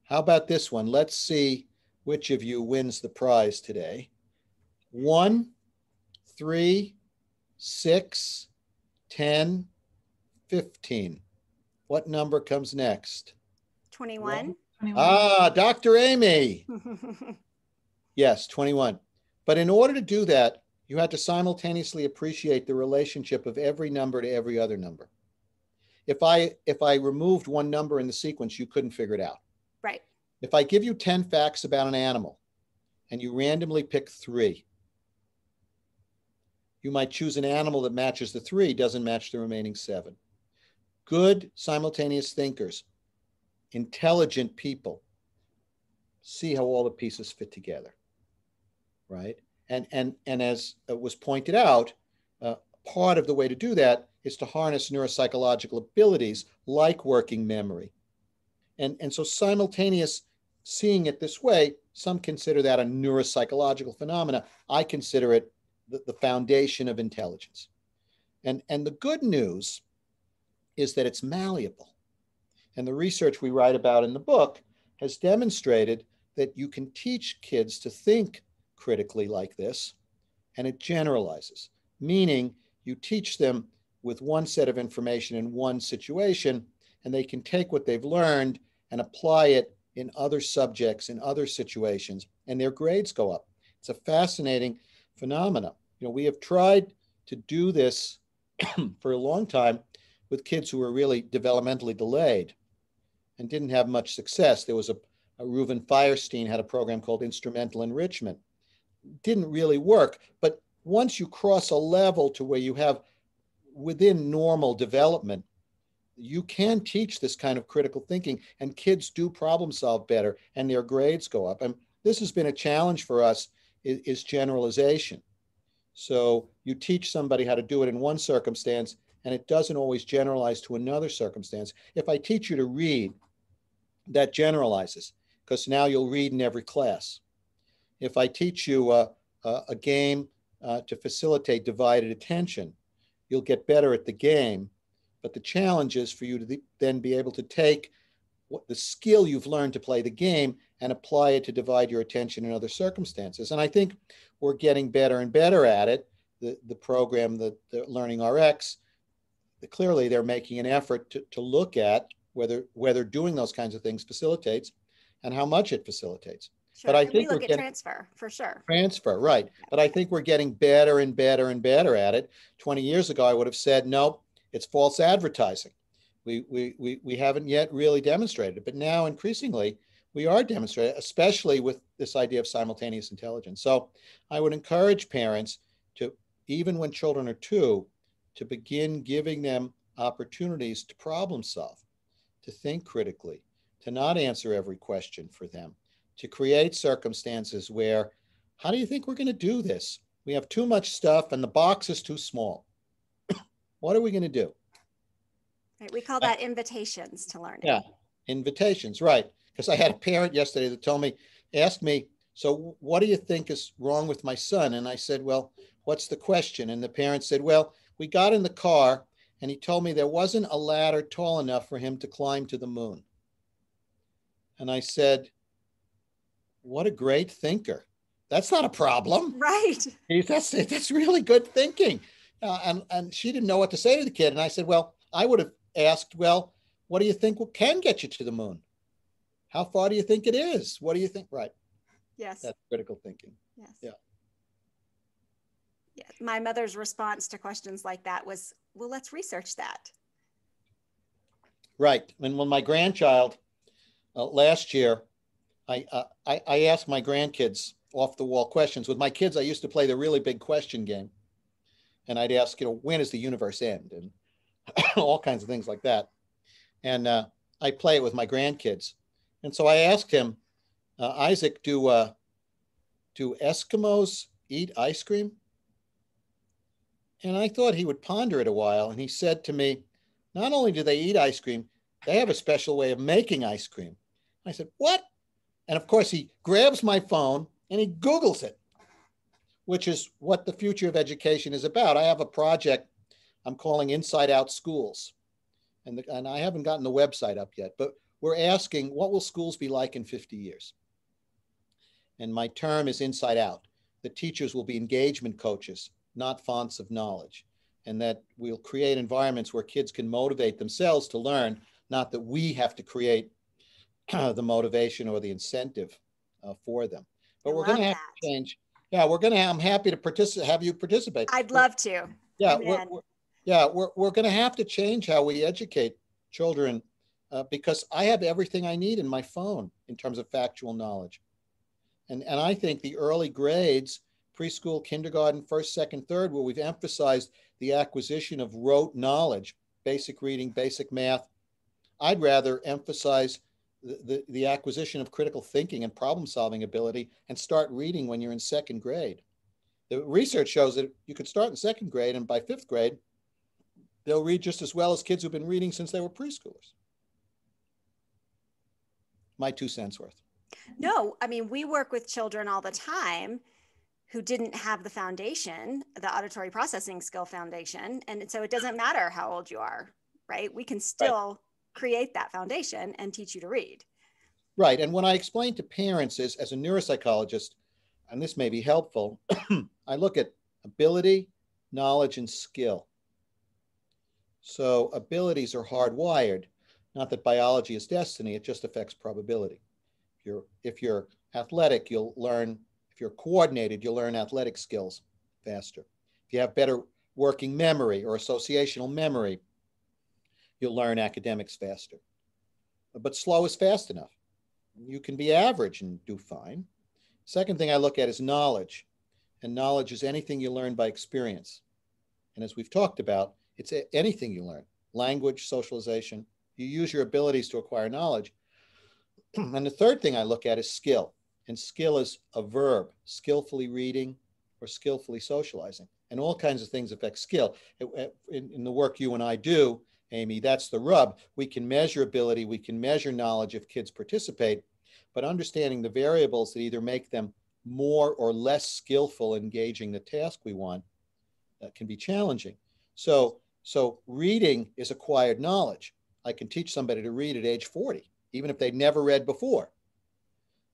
How about this one? Let's see which of you wins the prize today. 1, 3, 6, 10, 15. What number comes next? 21. 21. Ah, Dr. Amy. Yes, 21. But in order to do that, you had to simultaneously appreciate the relationship of every number to every other number. If I removed one number in the sequence, you couldn't figure it out. Right. If I give you 10 facts about an animal and you randomly pick 3, you might choose an animal that matches the 3, doesn't match the remaining 7. Good simultaneous thinkers, intelligent people, see how all the pieces fit together, right? And as was pointed out, part of the way to do that is to harness neuropsychological abilities like working memory. And so simultaneous seeing it this way, some consider that a neuropsychological phenomena. I consider it the foundation of intelligence. And the good news is that it's malleable. And the research we write about in the book has demonstrated that you can teach kids to think critically like this, and it generalizes, meaning you teach them with one set of information in one situation, and they can take what they've learned and apply it in other subjects, in other situations, and their grades go up. It's a fascinating phenomenon. You know, we have tried to do this for a long time with kids who were really developmentally delayed and didn't have much success. There was a Reuven Firestein had a program called Instrumental Enrichment. Didn't really work, but once you cross a level to where you have within normal development, you can teach this kind of critical thinking, and kids do problem solve better and their grades go up. And this has been a challenge for us, is generalization. So you teach somebody how to do it in one circumstance, and it doesn't always generalize to another circumstance. If I teach you to read, that generalizes, because now you'll read in every class. If I teach you a game to facilitate divided attention, you'll get better at the game. But the challenge is for you to then be able to take the skill you've learned to play the game and apply it to divide your attention in other circumstances. And I think we're getting better and better at it. The program, the Learning RX, clearly they're making an effort to look at whether doing those kinds of things facilitates and how much it facilitates. Sure. But I and think we we're look getting at transfer for sure. Transfer, right. But I think we're getting better and better and better at it. 20 years ago, I would have said, no, it's false advertising. We haven't yet really demonstrated it, but now increasingly we are demonstrating, especially with this idea of simultaneous intelligence. So I would encourage parents to, even when children are 2, to begin giving them opportunities to problem solve, to think critically, to not answer every question for them, to create circumstances where, how do you think we're going to do this? We have too much stuff and the box is too small. What are we going to do? Right. We call that invitations to learning. Yeah, invitations, right. Because I had a parent yesterday that asked me, so what do you think is wrong with my son? And I said, well, what's the question? And the parent said, well, we got in the car and he told me there wasn't a ladder tall enough for him to climb to the moon. And I said, what a great thinker. That's not a problem. Right. That's really good thinking. And she didn't know what to say to the kid. And I said, well, I would have asked, well, what do you think can get you to the moon? How far do you think it is? What do you think? Right. Yes. That's critical thinking. Yes. Yeah. Yeah. My mother's response to questions like that was, well, let's research that. Right. And when my grandchild last year, I asked my grandkids off the wall questions. With my kids, I used to play the really big question game. And I'd ask, when does the universe end? And all kinds of things like that. And I play it with my grandkids. And so I asked him, Isaac, do Eskimos eat ice cream? And I thought he would ponder it a while. And he said to me, not only do they eat ice cream, they have a special way of making ice cream. I said, what? And of course, he grabs my phone and he Googles it, which is what the future of education is about. I have a project I'm calling Inside Out Schools. And I haven't gotten the website up yet, but we're asking, what will schools be like in 50 years? And my term is Inside Out. The teachers will be engagement coaches, not fonts of knowledge. And that we'll create environments where kids can motivate themselves to learn, not that we have to create the motivation or the incentive for them. But we're going to have to change. Yeah, I'm happy to have you participate. I'd love to. Yeah, we're going to have to change how we educate children because I have everything I need in my phone in terms of factual knowledge. And I think the early grades, preschool, kindergarten, first, second, third, where we've emphasized the acquisition of rote knowledge, basic reading, basic math, I'd rather emphasize the acquisition of critical thinking and problem-solving ability and start reading when you're in second grade. The research shows that you could start in second grade, and by fifth grade, they'll read just as well as kids who've been reading since they were preschoolers. My 2 cents worth. No, I mean, we work with children all the time who didn't have the foundation, the auditory processing skill foundation. And so it doesn't matter how old you are, right? We can still create that foundation and teach you to read. Right. And when I explain to parents as a neuropsychologist, and this may be helpful, I look at ability, knowledge, and skill. So abilities are hardwired. Not that biology is destiny, it just affects probability. If you're athletic, you'll learn, if you're coordinated, you'll learn athletic skills faster. If you have better working memory or associational memory, you'll learn academics faster. But slow is fast enough. You can be average and do fine. Second thing I look at is knowledge. And knowledge is anything you learn by experience. And as we've talked about, it's anything you learn. Language, socialization. You use your abilities to acquire knowledge. And the third thing I look at is skill. And skill is a verb, skillfully reading or skillfully socializing. And all kinds of things affect skill. In the work you and I do, Amy, that's the rub. We can measure ability, we can measure knowledge if kids participate, but understanding the variables that either make them more or less skillful engaging the task we want can be challenging. So reading is acquired knowledge. I can teach somebody to read at age 40, even if they'd never read before.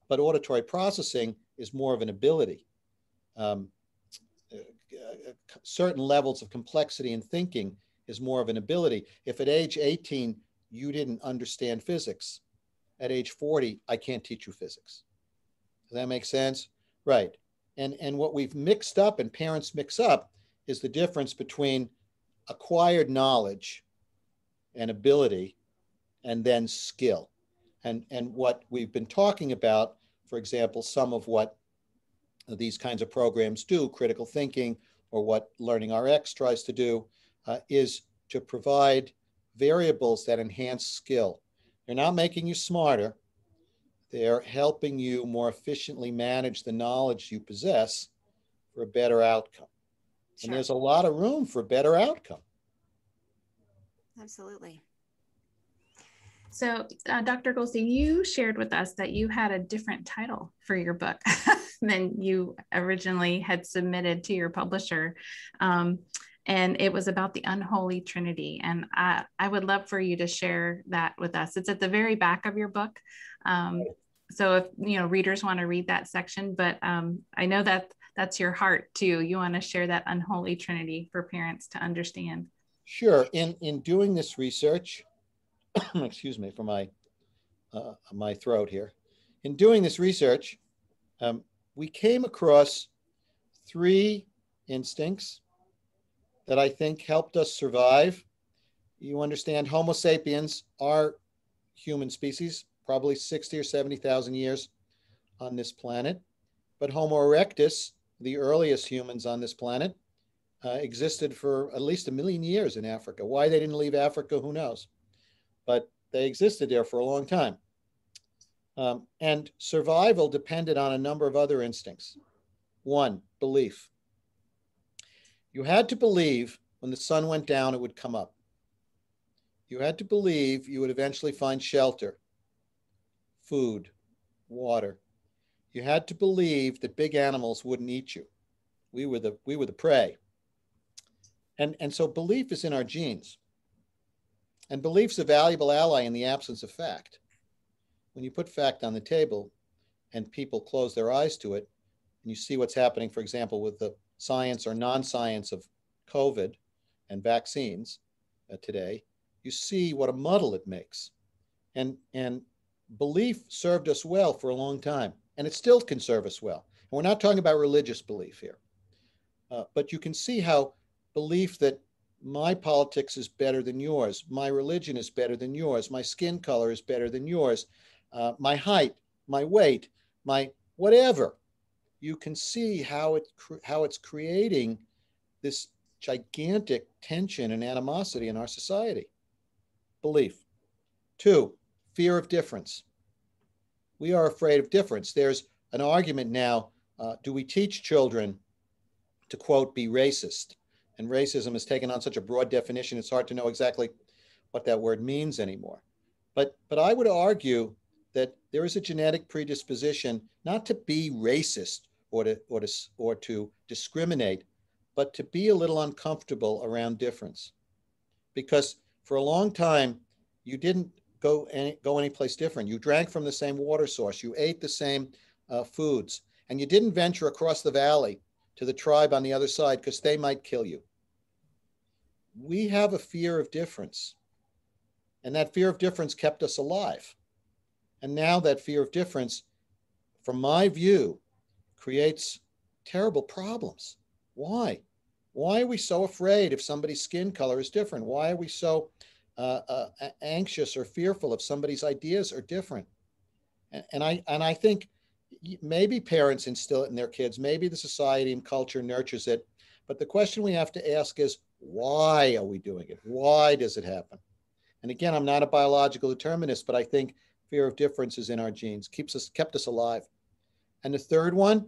But auditory processing is more of an ability. Certain levels of complexity in thinking is more of an ability. If at age 18, you didn't understand physics, at age 40, I can't teach you physics. Does that make sense? Right. And what we've mixed up and parents mix up is the difference between acquired knowledge and ability and then skill. And what we've been talking about, for example, some of what these kinds of programs do, critical thinking, or what Learning RX tries to do, is to provide variables that enhance skill. They're not making you smarter. They're helping you more efficiently manage the knowledge you possess for a better outcome. Sure. And there's a lot of room for a better outcome. Absolutely. So, Dr. Goldstein, you shared with us that you had a different title for your book than you originally had submitted to your publisher. And it was about the unholy trinity. And I would love for you to share that with us. It's at the very back of your book. So if readers want to read that section, but I know that that's your heart too. You want to share that unholy trinity for parents to understand. Sure. In doing this research, excuse me for my throat here. In doing this research, we came across three instincts that I think helped us survive. You understand, Homo sapiens are human species, probably 60 or 70,000 years on this planet. But Homo erectus, the earliest humans on this planet, existed for at least 1 million years in Africa. Why they didn't leave Africa, who knows? But they existed there for a long time. And survival depended on a number of other instincts. One, belief. You had to believe when the sun went down, it would come up. You had to believe you would eventually find shelter, food, water. You had to believe that big animals wouldn't eat you. We were the prey. And so belief is in our genes. And belief's a valuable ally in the absence of fact. When you put fact on the table and people close their eyes to it, and you see what's happening, for example, with the science or non-science of COVID and vaccines today, you see what a muddle it makes. And belief served us well for a long time, and it still can serve us well. And we're not talking about religious belief here, but you can see how belief that my politics is better than yours, my religion is better than yours, my skin color is better than yours, my height, my weight, my whatever. You can see how it's creating this gigantic tension and animosity in our society. Belief. Two, fear of difference. We are afraid of difference. There's an argument now, do we teach children to, quote, be racist? And racism has taken on such a broad definition, it's hard to know exactly what that word means anymore. But I would argue that there is a genetic predisposition not to be racist or to discriminate, but to be a little uncomfortable around difference. Because for a long time, you didn't go any place different. You drank from the same water source. You ate the same foods. And you didn't venture across the valley to the tribe on the other side because they might kill you. We have a fear of difference. And that fear of difference kept us alive. And now that fear of difference, from my view, creates terrible problems. Why? Why are we so afraid if somebody's skin color is different? Why are we so anxious or fearful if somebody's ideas are different? And I think maybe parents instill it in their kids, maybe the society and culture nurtures it, but the question we have to ask is, why are we doing it? Why does it happen? And again, I'm not a biological determinist, but I think fear of difference is in our genes, kept us alive. And the third one,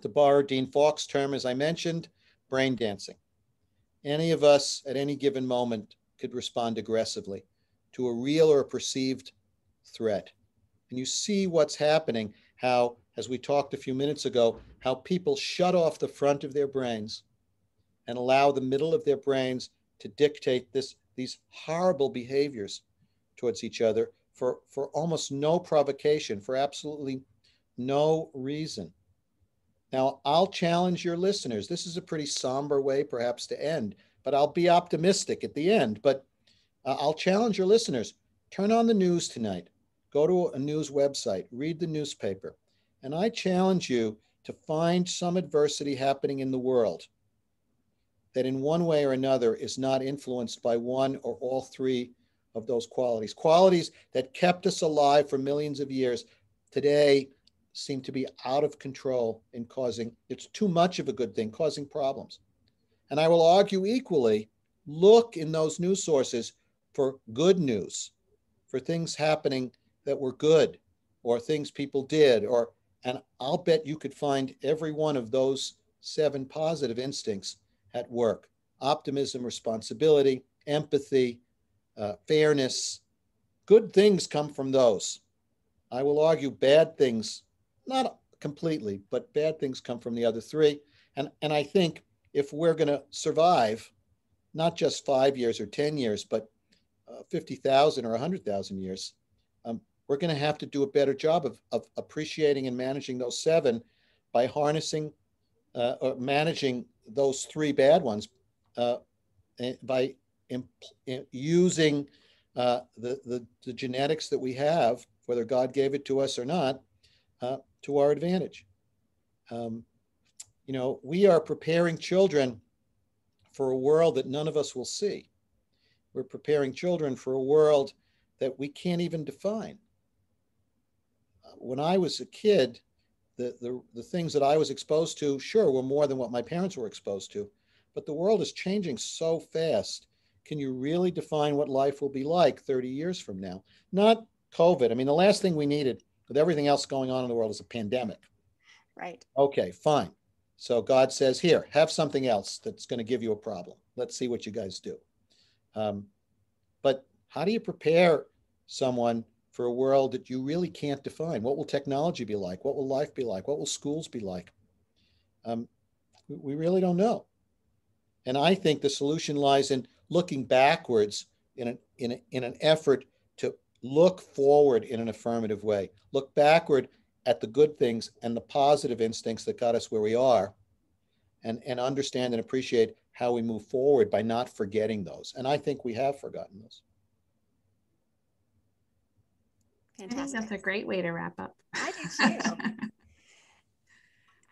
to borrow Dean Falk's term, as I mentioned, brain dancing. Any of us at any given moment could respond aggressively to a real or a perceived threat. And you see what's happening, how, as we talked a few minutes ago, how people shut off the front of their brains and allow the middle of their brains to dictate these horrible behaviors towards each other for almost no provocation, for absolutely no reason. Now, I'll challenge your listeners. This is a pretty somber way perhaps to end, but I'll be optimistic at the end. But I'll challenge your listeners. Turn on the news tonight. Go to a news website, read the newspaper. And I challenge you to find some adversity happening in the world that in one way or another is not influenced by one or all three of those qualities. Qualities that kept us alive for millions of years today seem to be out of control in causing, it's too much of a good thing, causing problems. And I will argue equally, look in those news sources for good news, for things happening that were good, or things people did, and I'll bet you could find every one of those 7 positive instincts at work. Optimism, responsibility, empathy, fairness. Good things come from those. I will argue bad things, not completely, but bad things come from the other 3. And I think if we're going to survive, not just 5 years or 10 years, but 50,000 or 100,000 years, we're going to have to do a better job of appreciating and managing those 7 by harnessing or managing those three bad ones by using the genetics that we have, whether God gave it to us or not, to our advantage. We are preparing children for a world that none of us will see. We're preparing children for a world that we can't even define. When I was a kid, the things that I was exposed to, sure, were more than what my parents were exposed to, but the world is changing so fast. Can you really define what life will be like 30 years from now? Not COVID. I mean, the last thing we needed with everything else going on in the world is a pandemic. Right. Okay, fine. So God says, here, have something else that's going to give you a problem. Let's see what you guys do. But how do you prepare someone for a world that you really can't define? What will technology be like? What will life be like? What will schools be like? We really don't know. And I think the solution lies in looking backwards in an effort to look forward in an affirmative way. Look backward at the good things and the positive instincts that got us where we are, and understand and appreciate how we move forward by not forgetting those. And I think we have forgotten those. Fantastic. I think that's a great way to wrap up. I do too.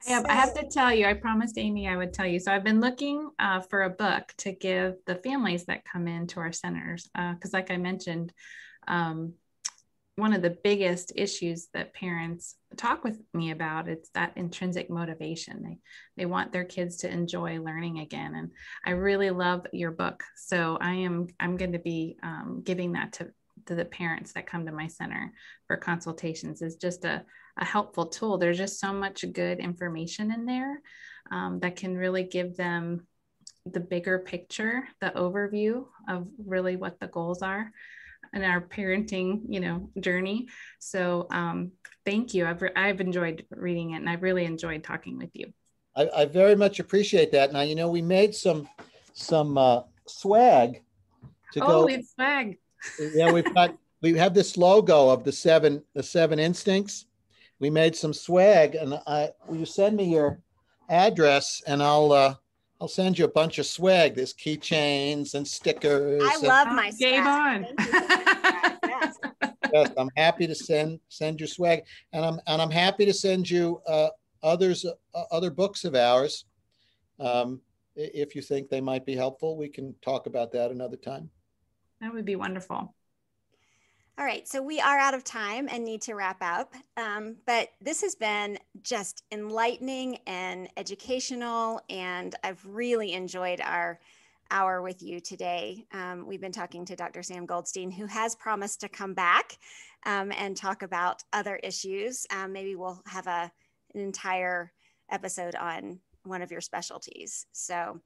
I have to tell you, I promised Amy I would tell you. So I've been looking for a book to give the families that come into our centers. Because like I mentioned, one of the biggest issues that parents talk with me about, it's that intrinsic motivation. They want their kids to enjoy learning again. And I really love your book. So I'm going to be giving that to the parents that come to my center for consultations. Is just a helpful tool. There's just so much good information in there that can really give them the bigger picture, the overview of really what the goals are in our parenting, journey. So thank you. I've enjoyed reading it, and I've really enjoyed talking with you. I very much appreciate that. Now, we made some swag to go. Oh, it's swag. Yeah, we have this logo of the seven instincts. We made some swag, and will you send me your address, and I'll send you a bunch of swag. There's keychains and stickers. I love my swag. Game on. Yes. Yes, I'm happy to send your swag, and I'm happy to send you other books of ours. If you think they might be helpful, we can talk about that another time. That would be wonderful. All right, so we are out of time and need to wrap up, but this has been just enlightening and educational, and I've really enjoyed our hour with you today. We've been talking to Dr. Sam Goldstein, who has promised to come back and talk about other issues. Maybe we'll have an entire episode on one of your specialties. So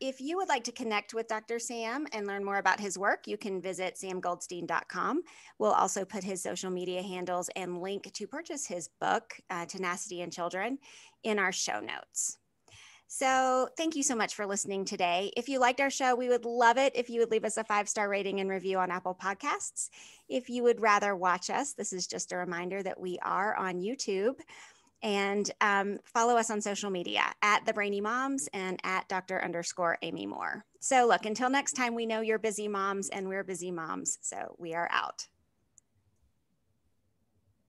if you would like to connect with Dr. Sam and learn more about his work, you can visit samgoldstein.com. We'll also put his social media handles and link to purchase his book, Tenacity in Children, in our show notes. So thank you so much for listening today. If you liked our show, we would love it if you would leave us a 5-star rating and review on Apple Podcasts. If you would rather watch us, this is just a reminder that we are on YouTube. And follow us on social media at the Brainy Moms and at Dr._Amy Moore. So look, until next time, we know you're busy moms and we're busy moms. So we are out.